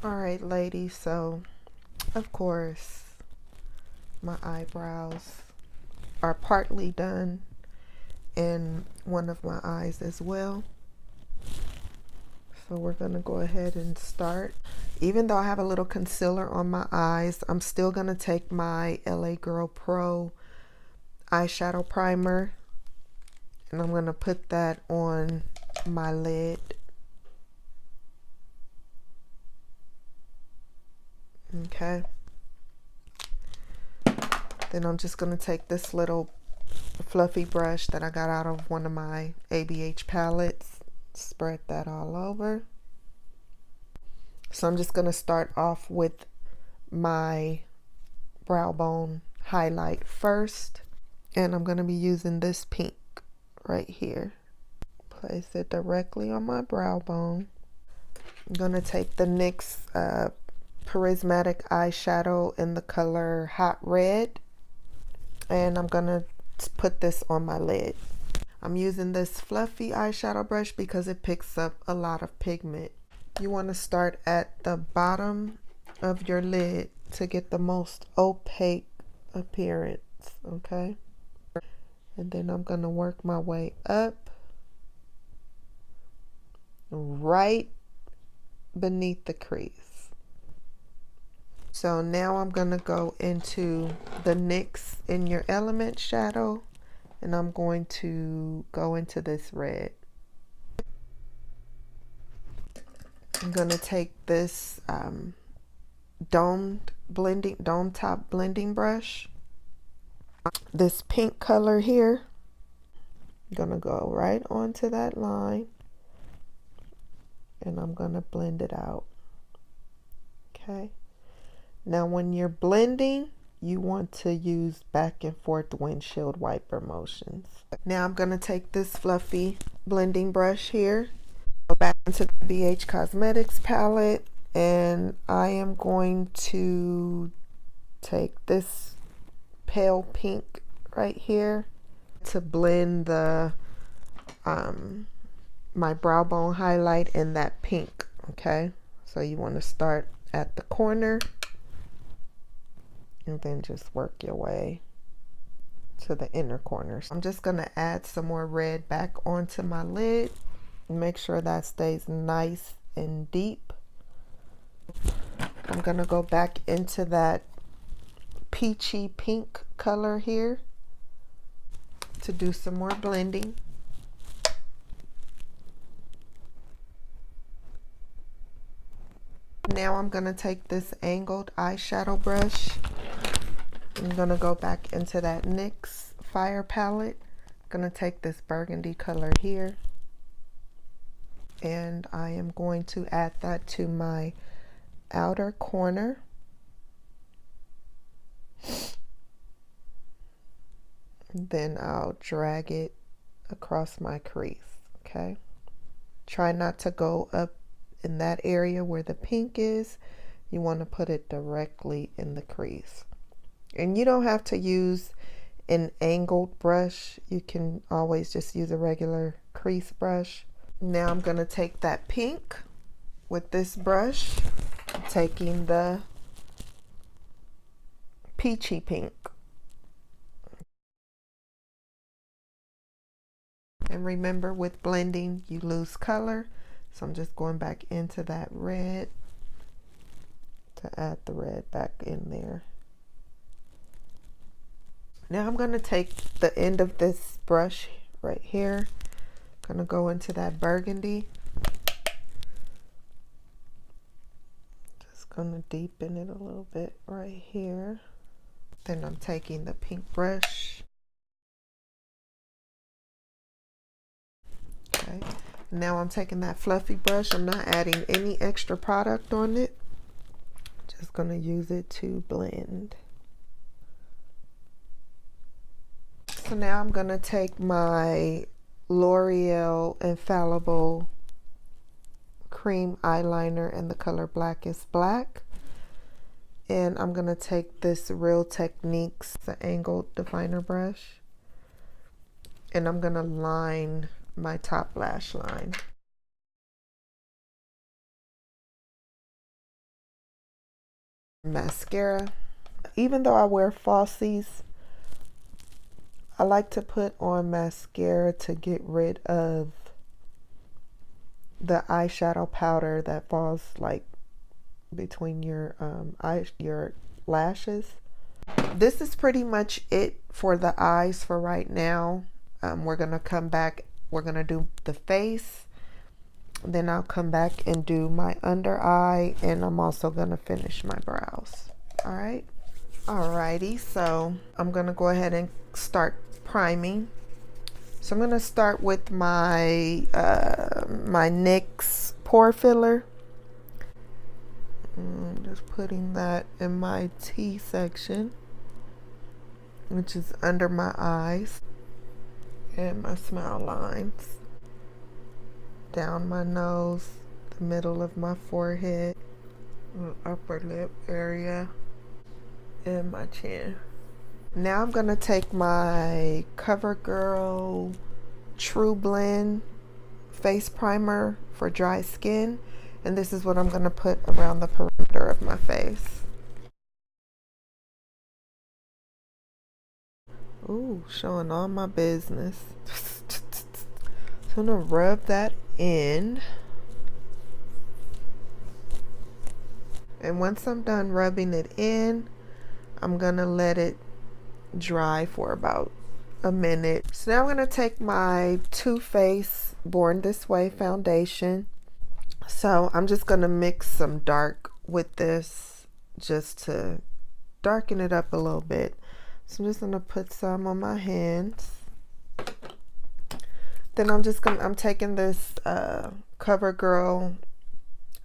Alright, ladies, so of course my eyebrows are partly done and one of my eyes as well. So we're gonna go ahead and start. Even though I have a little concealer on my eyes, I'm still gonna take my LA Girl Pro eyeshadow primer and I'm gonna put that on my lid. Okay. Then I'm just gonna take this little fluffy brush that I got out of one of my ABH palettes, spread that all over. So I'm just gonna start off with my brow bone highlight first, and I'm gonna be using this pink right here. Place it directly on my brow bone. I'm gonna take the NYX Charismatic eyeshadow in the color Hot Red, and I'm gonna put this on my lid. I'm using this fluffy eyeshadow brush because it picks up a lot of pigment. You want to start at the bottom of your lid to get the most opaque appearance, okay? And then I'm going to work my way up right beneath the crease. So now I'm going to go into the NYX In Your Element shadow, and I'm going to go into this red. I'm going to take this dome top blending brush, this pink color here. I'm going to go right onto that line, and I'm going to blend it out. Okay. Now when you're blending, you want to use back and forth windshield wiper motions. Now I'm going to take this fluffy blending brush here, go back into the BH Cosmetics palette, and I am going to take this pale pink right here to blend the my brow bone highlight in that pink. Okay, so you want to start at the corner and then just work your way to the inner corners. I'm just going to add some more red back onto my lid. Make sure that stays nice and deep. I'm going to go back into that peachy pink color here to do some more blending. Now I'm going to take this angled eyeshadow brush. I'm going to go back into that NYX Fire palette. I'm going to take this burgundy color here, and I am going to add that to my outer corner. Then I'll drag it across my crease. Okay, try not to go up in that area where the pink is. You want to put it directly in the crease, and you don't have to use an angled brush. You can always just use a regular crease brush. Now I'm going to take that pink with this brush, taking the peachy pink, and remember, with blending you lose color, so I'm just going back into that red to add the red back in there. Now I'm going to take the end of this brush right here, going to go into that burgundy, just going to deepen it a little bit right here. Then I'm taking the pink brush. Okay, now I'm taking that fluffy brush. I'm not adding any extra product on it, just going to use it to blend. So now I'm going to take my L'Oreal Infallible cream eyeliner in the color Black is Black, and I'm going to take this Real Techniques, the angled definer brush, and I'm going to line my top lash line. Mascara. Even though I wear falsies, I like to put on mascara to get rid of the eyeshadow powder that falls like between your your lashes. This is pretty much it for the eyes for right now. We're gonna come back, we're gonna do the face, then I'll come back and do my under eye, and I'm also gonna finish my brows. All right. Alrighty, so I'm gonna go ahead and start priming. So I'm gonna start with my my NYX pore filler. Just putting that in my T section, which is under my eyes and my smile lines, down my nose, the middle of my forehead, upper lip area, and my chin. Now I'm gonna take my CoverGirl True Blend face primer for dry skin, and this is what I'm gonna put around the perimeter of my face. Ooh, showing all my business. So I'm gonna rub that in. And once I'm done rubbing it in, I'm gonna let it dry for about a minute. So now I'm gonna take my Too Faced Born This Way foundation. So I'm just gonna mix some dark with this just to darken it up a little bit. So I'm just gonna put some on my hands. Then I'm taking this CoverGirl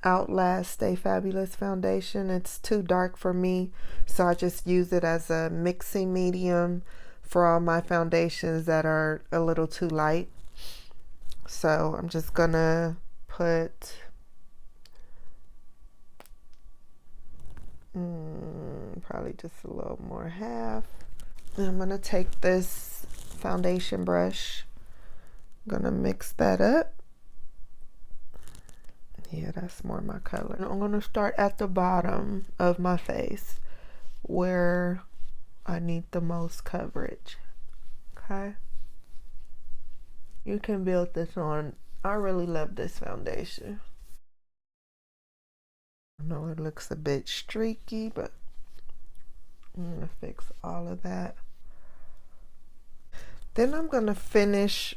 Outlast Stay Fabulous foundation. It's too dark for me, so I just use it as a mixing medium for all my foundations that are a little too light. So I'm just gonna put probably just a little more, half. And I'm gonna take this foundation brush, I'm gonna mix that up. Yeah, that's more my color. I'm gonna start at the bottom of my face where I need the most coverage. Okay, you can build this on. I really love this foundation. I know it looks a bit streaky, but I'm gonna fix all of that. Then I'm gonna finish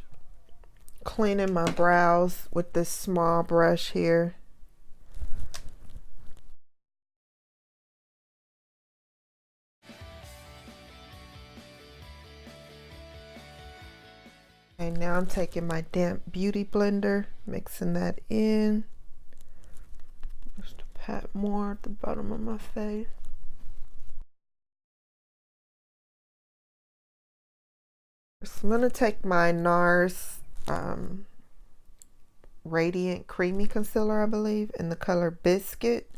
cleaning my brows with this small brush here. And now I'm taking my damp beauty blender, mixing that in. Just a pat more at the bottom of my face. So I'm gonna take my NARS Radiant Creamy Concealer, I believe, in the color Biscuit.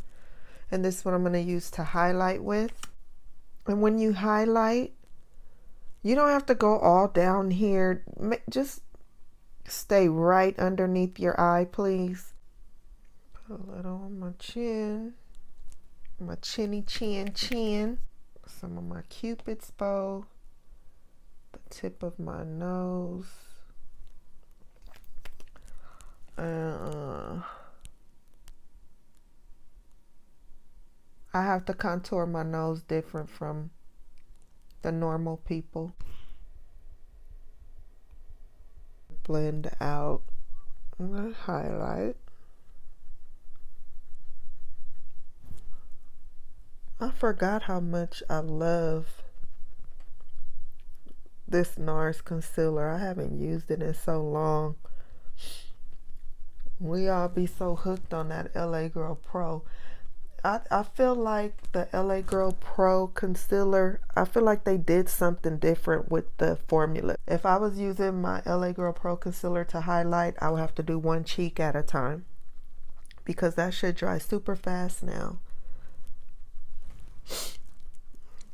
And this is what I'm gonna use to highlight with. And when you highlight, you don't have to go all down here. Just stay right underneath your eye, please. Put a little on my chin, my chinny chin. Some of my Cupid's bow, the tip of my nose. I have to contour my nose different from the normal people. Blend out and highlight. I forgot how much I love this NARS concealer. I haven't used it in so long. We all be so hooked on that LA Girl Pro. I feel like the LA Girl Pro concealer, I feel like they did something different with the formula. If I was using my LA Girl Pro concealer to highlight, I would have to do one cheek at a time because that should dry super fast now.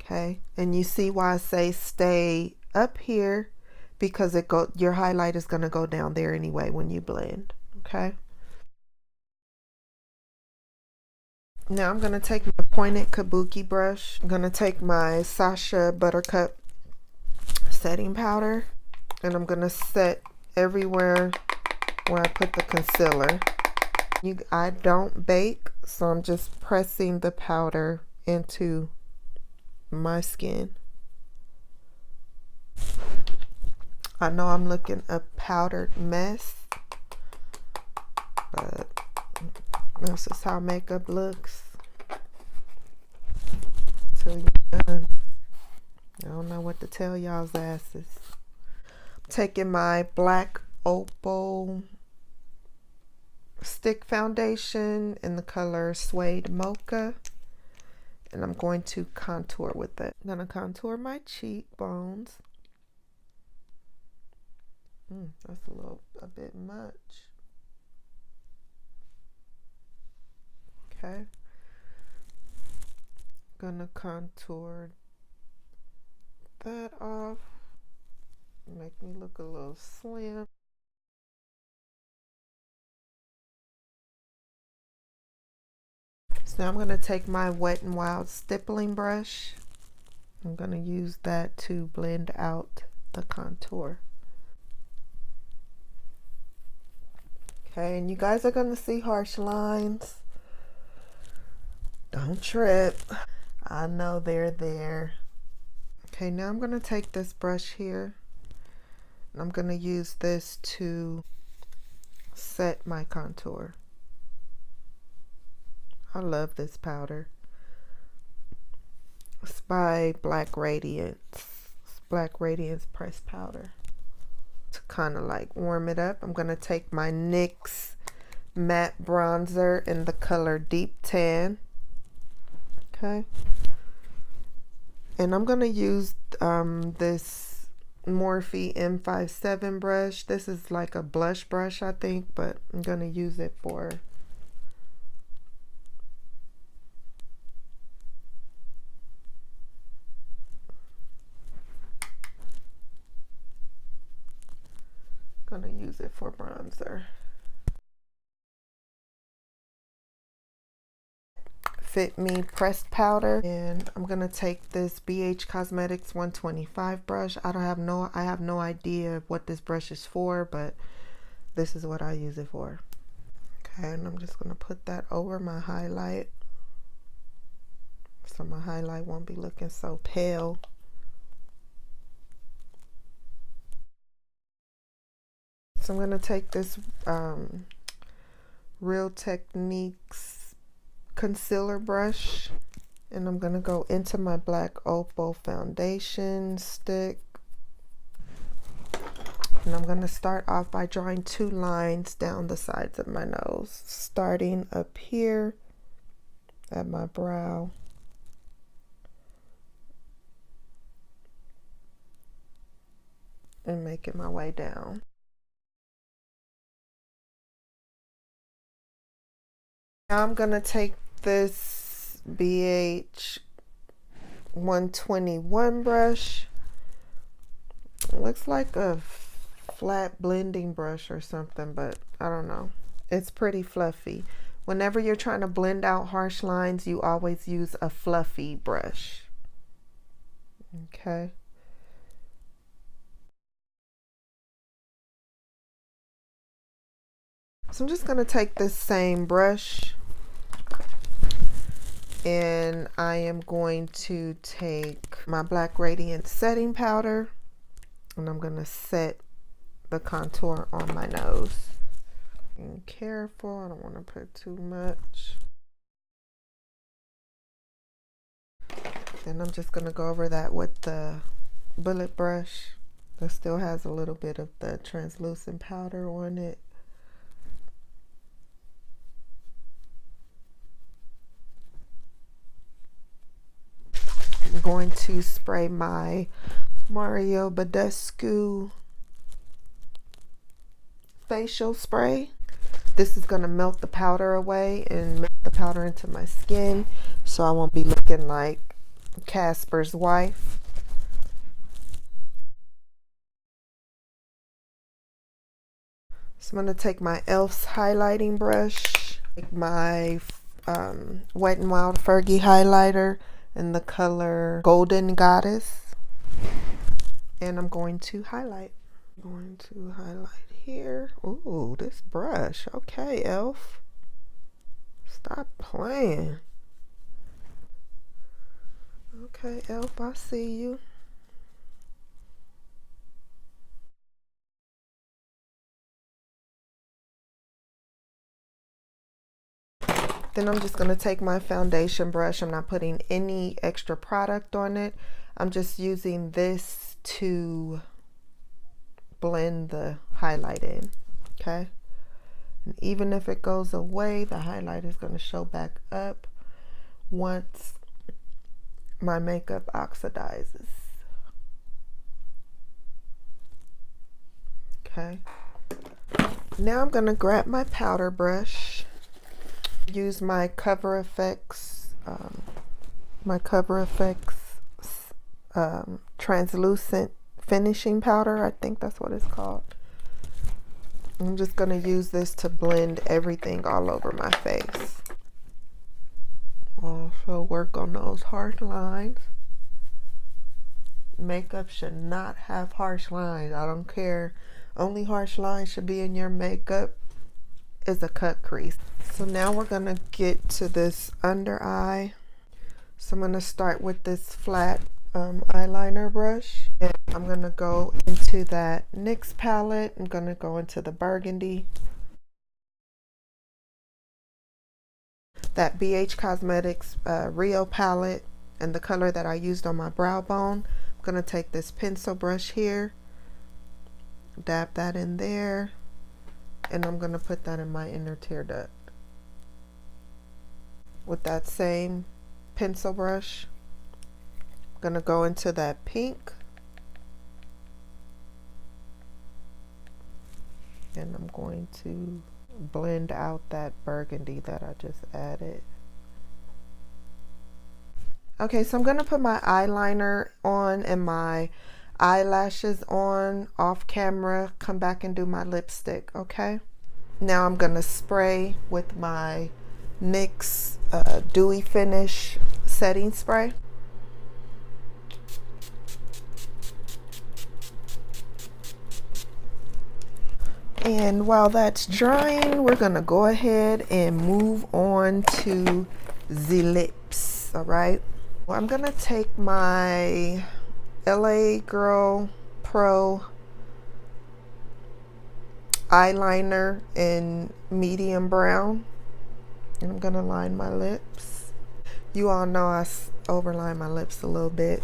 Okay, and you see why I say stay up here, because your highlight is going to go down there anyway when you blend. Okay. Now I'm going to take my pointed kabuki brush. I'm going to take my Sasha Buttercup setting powder, and I'm going to set everywhere where I put the concealer. I don't bake, so I'm just pressing the powder into my skin. I know I'm looking a powdered mess, but this is how makeup looks till you're done. I don't know what to tell y'all's asses. Taking my black opal stick foundation in the color Suede Mocha, and I'm going to contour with it. I'm going to contour my cheekbones. That's a bit much. Okay. Gonna contour that off. Make me look a little slim. So now I'm gonna take my Wet n Wild stippling brush. I'm gonna use that to blend out the contour. Okay, and you guys are gonna see harsh lines. Don't trip. I know they're there. Okay, now I'm gonna take this brush here, and I'm gonna use this to set my contour. I love this powder. It's by Black Radiance. It's Black Radiance pressed powder. To kind of like warm it up, I'm gonna take my NYX matte bronzer in the color Deep Tan. Okay. And I'm gonna use this Morphe M57 brush. This is like a blush brush, I think, but I'm gonna use it for bronzer. Fit Me pressed powder, and I'm gonna take this BH Cosmetics 125 brush. I have no idea what this brush is for, but this is what I use it for. Okay, and I'm just gonna put that over my highlight so my highlight won't be looking so pale. So I'm gonna take this Real Techniques concealer brush, and I'm gonna go into my black opal foundation stick, and I'm gonna start off by drawing 2 lines down the sides of my nose, starting up here at my brow and making my way down. Now I'm gonna take this BH 121 brush. It looks like a flat blending brush or something, but I don't know. It's pretty fluffy. Whenever you're trying to blend out harsh lines, you always use a fluffy brush. Okay. So I'm just gonna take this same brush, and I am going to take my Black Radiance setting powder, and I'm gonna set the contour on my nose. Being careful, I don't want to put too much. And I'm just gonna go over that with the bullet brush that still has a little bit of the translucent powder on it. I'm going to spray my Mario Badescu facial spray. This is going to melt the powder away and melt the powder into my skin, so I won't be looking like Casper's wife. So I'm going to take my e.l.f.'s highlighting brush, take my Wet n Wild Fergie highlighter in the color Golden Goddess. And I'm going to highlight. I'm going to highlight here. Ooh, this brush. Okay, Elf. Stop playing. Okay, Elf, I see you. Then I'm just going to take my foundation brush. I'm not putting any extra product on it. I'm just using this to blend the highlight in. Okay. And even if it goes away, the highlight is going to show back up once my makeup oxidizes. Okay. Now I'm going to grab my powder brush. Use my Cover Effects, translucent finishing powder. I think that's what it's called. I'm just going to use this to blend everything all over my face. Also work on those harsh lines. Makeup should not have harsh lines. I don't care. Only harsh lines should be in your makeup is a cut crease. So now we're going to get to this under eye. So I'm going to start with this flat eyeliner brush. And I'm going to go into that NYX palette. I'm going to go into the burgundy. That BH Cosmetics Rio palette and the color that I used on my brow bone. I'm going to take this pencil brush here. Dab that in there. And I'm going to put that in my inner tear duct. With that same pencil brush, I'm going to go into that pink. And I'm going to blend out that burgundy that I just added. Okay, so I'm going to put my eyeliner on and my eyelashes on off camera, come back and do my lipstick. Okay, now I'm going to spray with my NYX Dewy Finish setting spray. And while that's drying, we're going to go ahead and move on to the lips. All right, well, I'm going to take my LA Girl Pro eyeliner in medium brown, and I'm gonna line my lips. You all know I overline my lips a little bit.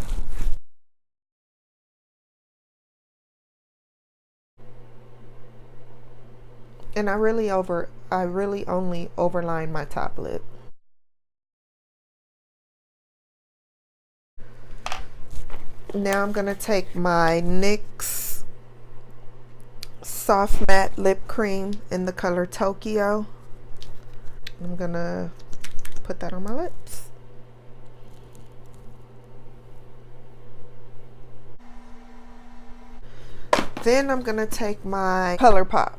And I really only overline my top lip. Now I'm gonna take my NYX Soft Matte Lip Cream in the color Tokyo. I'm gonna put that on my lips. Then I'm gonna take my ColourPop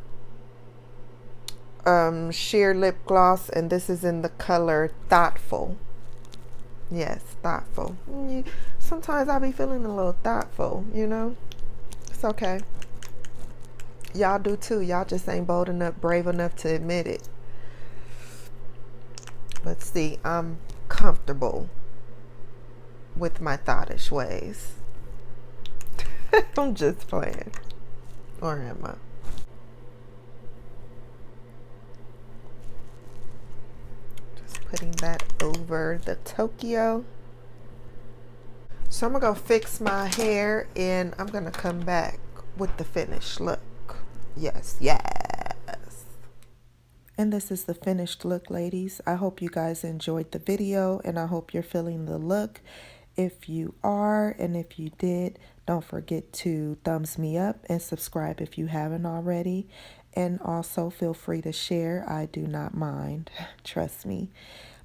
sheer lip gloss, and this is in the color Thoughtful. Yes, thoughtful. Sometimes I be feeling a little thoughtful, you know. It's okay. Y'all do too. Y'all just ain't bold enough, brave enough to admit it. But see, I'm comfortable with my thottish ways. I'm just playing. Or am I? Just putting that over the Tokyo. So I'm gonna go fix my hair and I'm gonna come back with the finished look. Yes, yes. And this is the finished look, ladies. I hope you guys enjoyed the video and I hope you're feeling the look. If you are, and if you did, don't forget to thumbs me up and subscribe if you haven't already. And also feel free to share. I do not mind. Trust me.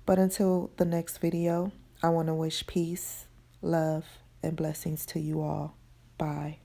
But until the next video, I want to wish peace, love, and blessings to you all. Bye.